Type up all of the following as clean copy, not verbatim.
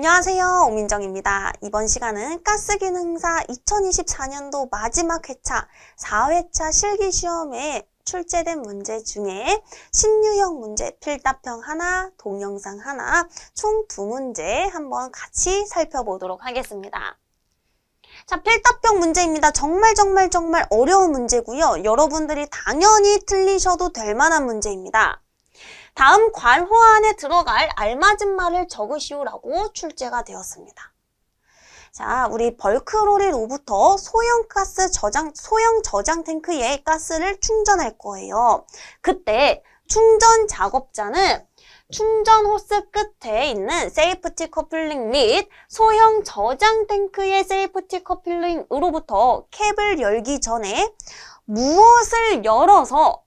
안녕하세요, 오민정입니다. 이번 시간은 가스기능사 2024년도 마지막 회차 4회차 실기시험에 출제된 문제 중에 신유형 문제 필답형 하나, 동영상 하나, 총 2문제 한번 같이 살펴보도록 하겠습니다. 자, 필답형 문제입니다. 정말 어려운 문제고요. 여러분들이 당연히 틀리셔도 될 만한 문제입니다. 다음 괄호 안에 들어갈 알맞은 말을 적으시오라고 출제가 되었습니다. 자, 우리 벌크로리로부터 소형 저장 탱크에 가스를 충전할 거예요. 그때 충전 작업자는 충전 호스 끝에 있는 세이프티 커플링 및 소형 저장 탱크의 세이프티 커플링으로부터 캡을 열기 전에 무엇을 열어서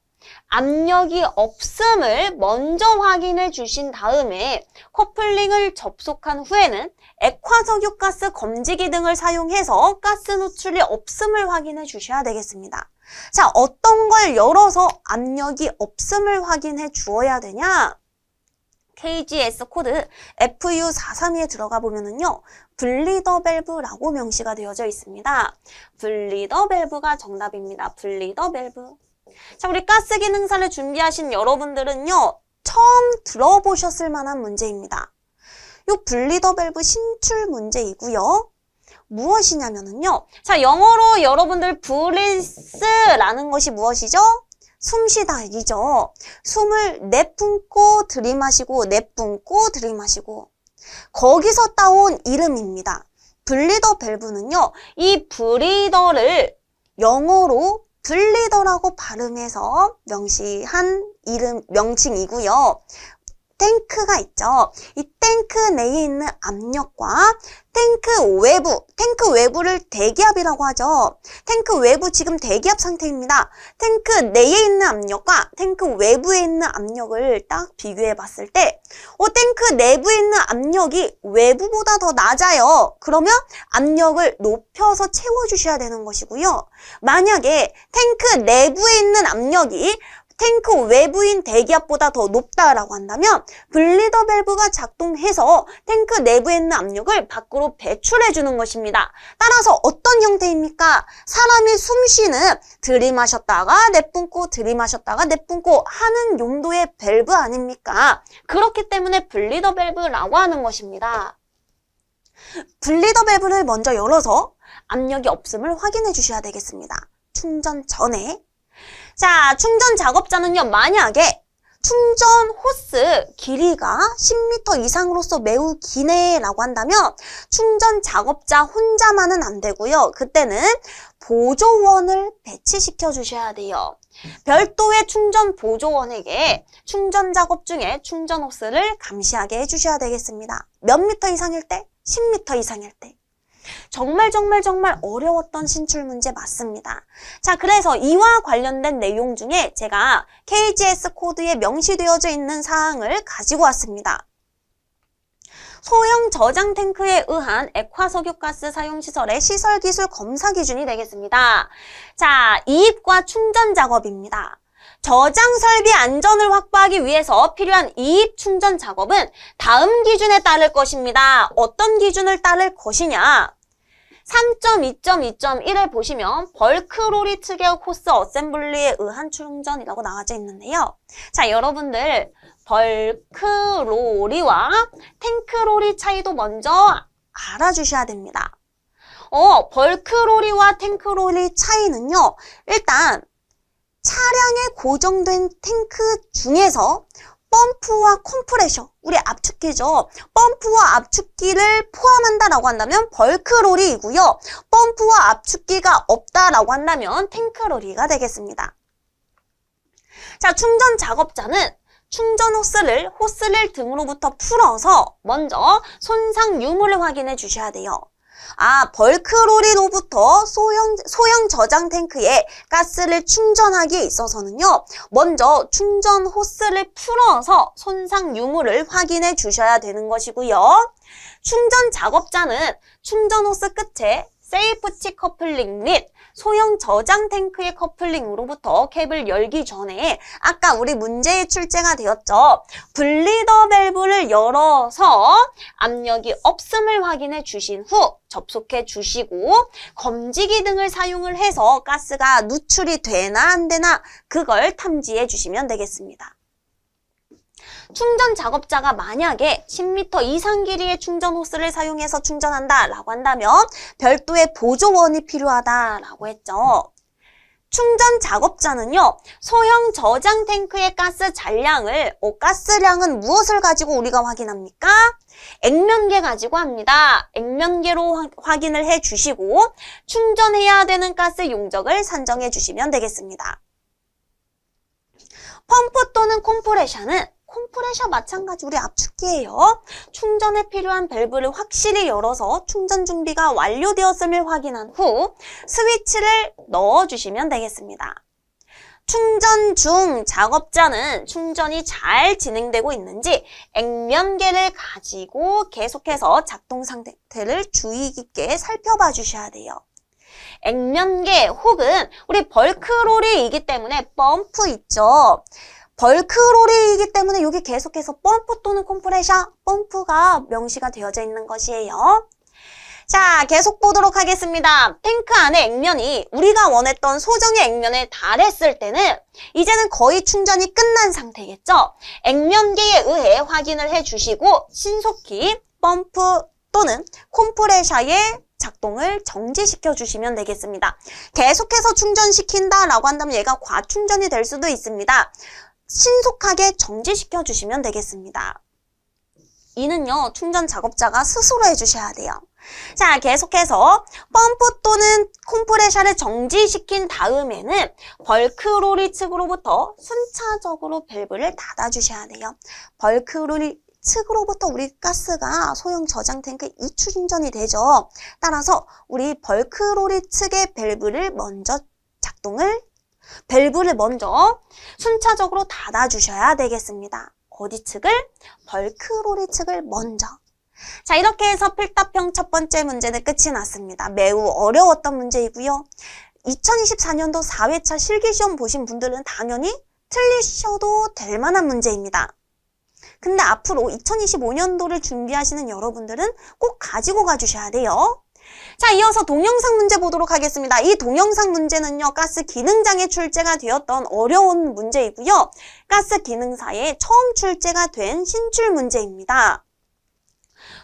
압력이 없음을 먼저 확인해 주신 다음에 커플링을 접속한 후에는 액화석유가스 검지기 등을 사용해서 가스 노출이 없음을 확인해 주셔야 되겠습니다. 자, 어떤 걸 열어서 압력이 없음을 확인해 주어야 되냐? KGS 코드 FU432에 들어가 보면은요, 분리더 밸브라고 명시가 되어져 있습니다. 분리더 밸브가 정답입니다. 분리더 밸브. 자, 우리 가스 기능사를 준비하신 여러분들은요, 처음 들어보셨을 만한 문제입니다. 요 분리더 밸브 신출 문제이고요. 무엇이냐면은요, 자, 영어로 여러분들 브리스라는 것이 무엇이죠? 숨쉬다이죠. 숨을 내뿜고 들이마시고 내뿜고 들이마시고, 거기서 따온 이름입니다. 분리더 밸브는요, 이 브리더를 영어로 분리더라고 발음해서 명시한 명칭이고요. 탱크가 있죠. 이 탱크 내에 있는 압력과 탱크 외부를 대기압이라고 하죠. 탱크 외부 지금 대기압 상태입니다. 탱크 내에 있는 압력과 탱크 외부에 있는 압력을 딱 비교해 봤을 때 탱크 내부에 있는 압력이 외부보다 더 낮아요. 그러면 압력을 높여서 채워주셔야 되는 것이고요. 만약에 탱크 내부에 있는 압력이 탱크 외부인 대기압보다 더 높다라고 한다면 분리더 밸브가 작동해서 탱크 내부에 있는 압력을 밖으로 배출해 주는 것입니다. 따라서 어떤 형태입니까? 사람이 숨쉬는 들이마셨다가 내뿜고 들이마셨다가 내뿜고 하는 용도의 밸브 아닙니까? 그렇기 때문에 분리더 밸브라고 하는 것입니다. 분리더 밸브를 먼저 열어서 압력이 없음을 확인해 주셔야 되겠습니다. 충전 전에. 자, 충전 작업자는요, 만약에 충전 호스 길이가 10m 이상으로서 매우 기네 라고 한다면 충전 작업자 혼자만은 안 되고요. 그때는 보조원을 배치시켜 주셔야 돼요. 별도의 충전 보조원에게 충전 작업 중에 충전 호스를 감시하게 해주셔야 되겠습니다. 몇 미터 이상일 때? 10m 이상일 때. 정말 어려웠던 신출 문제 맞습니다. 자, 그래서 이와 관련된 내용 중에 제가 KGS 코드에 명시되어져 있는 사항을 가지고 왔습니다. 소형 저장 탱크에 의한 액화석유가스 사용시설의 시설기술 검사 기준이 되겠습니다. 자, 이입과 충전 작업입니다. 저장 설비 안전을 확보하기 위해서 필요한 이입 충전 작업은 다음 기준에 따를 것입니다. 어떤 기준을 따를 것이냐? 3.2.2.1에 보시면 벌크로리 특약 호스 어셈블리에 의한 충전이라고 나와져 있는데요. 자, 여러분들 벌크로리와 탱크로리 차이도 먼저 알아주셔야 됩니다. 벌크로리와 탱크로리 차이는요, 일단 차량에 고정된 탱크 중에서 펌프와 컴프레셔, 우리 압축기죠. 펌프와 압축기를 포함한다라고 한다면 벌크로리이고요. 펌프와 압축기가 없다라고 한다면 탱크로리가 되겠습니다. 자, 충전 작업자는 충전 호스를 등으로부터 풀어서 먼저 손상 유무를 확인해 주셔야 돼요. 벌크로리로부터 소형 저장 탱크에 가스를 충전하기에 있어서는요, 먼저 충전 호스를 풀어서 손상 유무를 확인해 주셔야 되는 것이고요. 충전 작업자는 충전 호스 끝에 세이프티 커플링 및 소형 저장 탱크의 커플링으로부터 캡을 열기 전에 아까 우리 문제에 출제가 되었죠. 분리더 밸브를 열어서 압력이 없음을 확인해 주신 후 접속해 주시고 검지기 등을 사용을 해서 가스가 누출이 되나 안 되나 그걸 탐지해 주시면 되겠습니다. 충전 작업자가 만약에 10m 이상 길이의 충전 호스를 사용해서 충전한다라고 한다면 별도의 보조원이 필요하다라고 했죠. 충전 작업자는요, 소형 저장 탱크의 가스 잔량을, 가스량은 무엇을 가지고 우리가 확인합니까? 액면계 가지고 합니다. 액면계로 확인을 해 주시고 충전해야 되는 가스 용적을 산정해 주시면 되겠습니다. 펌프 또는 컴프레셔 마찬가지 우리 압축기예요. 충전에 필요한 밸브를 확실히 열어서 충전 준비가 완료되었음을 확인한 후 스위치를 넣어주시면 되겠습니다. 충전 중 작업자는 충전이 잘 진행되고 있는지 액면계를 가지고 계속해서 작동 상태를 주의 깊게 살펴봐 주셔야 돼요. 액면계 혹은 우리 벌크롤이이기 때문에 펌프 있죠. 벌크롤이기 때문에 여기 계속해서 펌프 또는 컴프레셔, 펌프가 명시가 되어져 있는 것이에요. 자, 계속 보도록 하겠습니다. 탱크 안의 액면이 우리가 원했던 소정의 액면에 달했을 때는 이제는 거의 충전이 끝난 상태겠죠? 액면계에 의해 확인을 해주시고 신속히 펌프 또는 컴프레셔의 작동을 정지시켜 주시면 되겠습니다. 계속해서 충전시킨다라고 한다면 얘가 과충전이 될 수도 있습니다. 신속하게 정지시켜 주시면 되겠습니다. 이는요, 충전 작업자가 스스로 해주셔야 돼요. 자, 계속해서 펌프 또는 컴프레셔를 정지시킨 다음에는 벌크롤이 측으로부터 순차적으로 밸브를 닫아주셔야 돼요. 벌크롤이 측으로부터 우리 가스가 소형 저장 탱크에 이추진전이 되죠. 따라서 우리 벌크롤이 측의 밸브를 먼저 순차적으로 닫아주셔야 되겠습니다. 어디 측을? 벌크롤이 측을 먼저. 자, 이렇게 해서 필답형 첫 번째 문제는 끝이 났습니다. 매우 어려웠던 문제이고요. 2024년도 4회차 실기시험 보신 분들은 당연히 틀리셔도 될 만한 문제입니다. 근데 앞으로 2025년도를 준비하시는 여러분들은 꼭 가지고 가주셔야 돼요. 자, 이어서 동영상 문제 보도록 하겠습니다. 이 동영상 문제는요, 가스 기능장에 출제가 되었던 어려운 문제이고요. 가스 기능사에 처음 출제가 된 신출 문제입니다.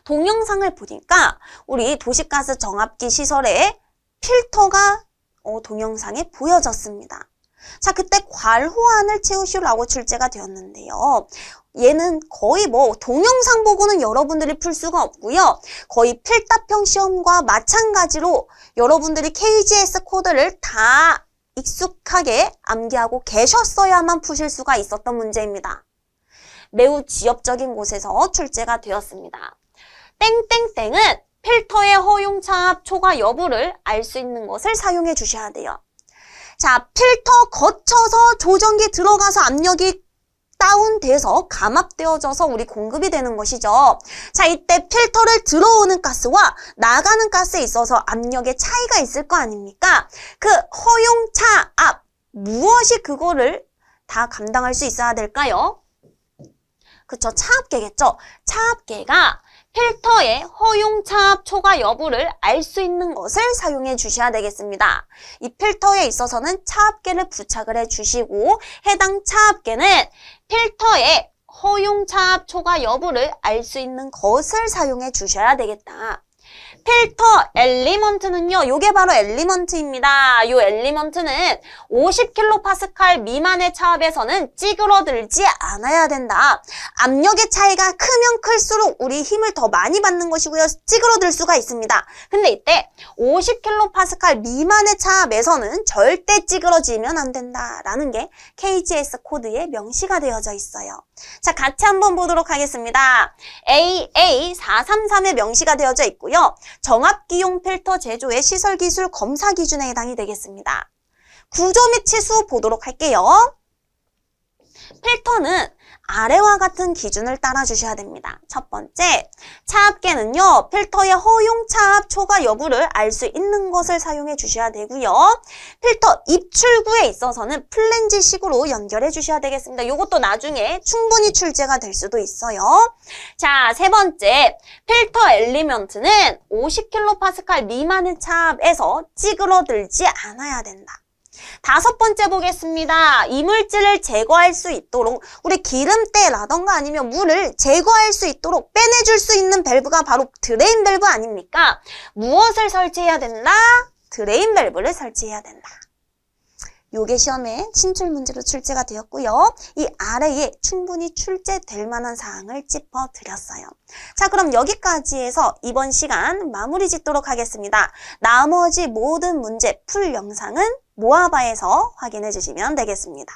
동영상을 보니까 우리 도시가스 정압기 시설에 필터가 동영상에 보여졌습니다. 자, 그때 괄호안을 채우시라고 출제가 되었는데요. 얘는 거의 동영상 보고는 여러분들이 풀 수가 없고요. 거의 필답형 시험과 마찬가지로 여러분들이 KGS 코드를 다 익숙하게 암기하고 계셨어야만 푸실 수가 있었던 문제입니다. 매우 지엽적인 곳에서 출제가 되었습니다. 땡땡땡은 필터의 허용차압 초과 여부를 알 수 있는 것을 사용해 주셔야 돼요. 자, 필터 거쳐서 조정기 들어가서 압력이 다운돼서 감압되어져서 우리 공급이 되는 것이죠. 자, 이때 필터를 들어오는 가스와 나가는 가스에 있어서 압력의 차이가 있을 거 아닙니까? 그 허용차압, 무엇이 그거를 다 감당할 수 있어야 될까요? 그쵸, 차압계겠죠. 차압계가 필터의 허용차압 초과 여부를 알 수 있는 것을 사용해 주셔야 되겠습니다. 이 필터에 있어서는 차압계를 부착을 해 주시고 해당 차압계는 필터의 허용차압 초과 여부를 알 수 있는 것을 사용해 주셔야 되겠다. 필터 엘리먼트는요, 요게 바로 엘리먼트입니다. 요 엘리먼트는 50kPa 미만의 차압에서는 찌그러들지 않아야 된다. 압력의 차이가 크면 클수록 우리 힘을 더 많이 받는 것이고요. 찌그러들 수가 있습니다. 근데 이때 50kPa 미만의 차압에서는 절대 찌그러지면 안 된다라는 게 KGS 코드에 명시가 되어져 있어요. 자, 같이 한번 보도록 하겠습니다. AA433에 명시가 되어져 있고요. 정압기용 필터 제조의 시설기술 검사 기준에 해당이 되겠습니다. 구조 및 치수 보도록 할게요. 필터는 아래와 같은 기준을 따라 주셔야 됩니다. 첫 번째, 차압계는요, 필터의 허용 차압 초과 여부를 알 수 있는 것을 사용해 주셔야 되고요. 필터 입출구에 있어서는 플랜지식으로 연결해 주셔야 되겠습니다. 이것도 나중에 충분히 출제가 될 수도 있어요. 자, 세 번째, 필터 엘리먼트는 50kPa 미만의 차압에서 찌그러들지 않아야 된다. 다섯 번째 보겠습니다. 이물질을 제거할 수 있도록 우리 기름때라던가 아니면 물을 제거할 수 있도록 빼내줄 수 있는 밸브가 바로 드레인 밸브 아닙니까? 무엇을 설치해야 된다? 드레인 밸브를 설치해야 된다. 요게 시험에 진출 문제로 출제가 되었고요. 이 아래에 충분히 출제될 만한 사항을 짚어드렸어요. 자, 그럼 여기까지 해서 이번 시간 마무리 짓도록 하겠습니다. 나머지 모든 문제 풀 영상은 모아바에서 확인해 주시면 되겠습니다.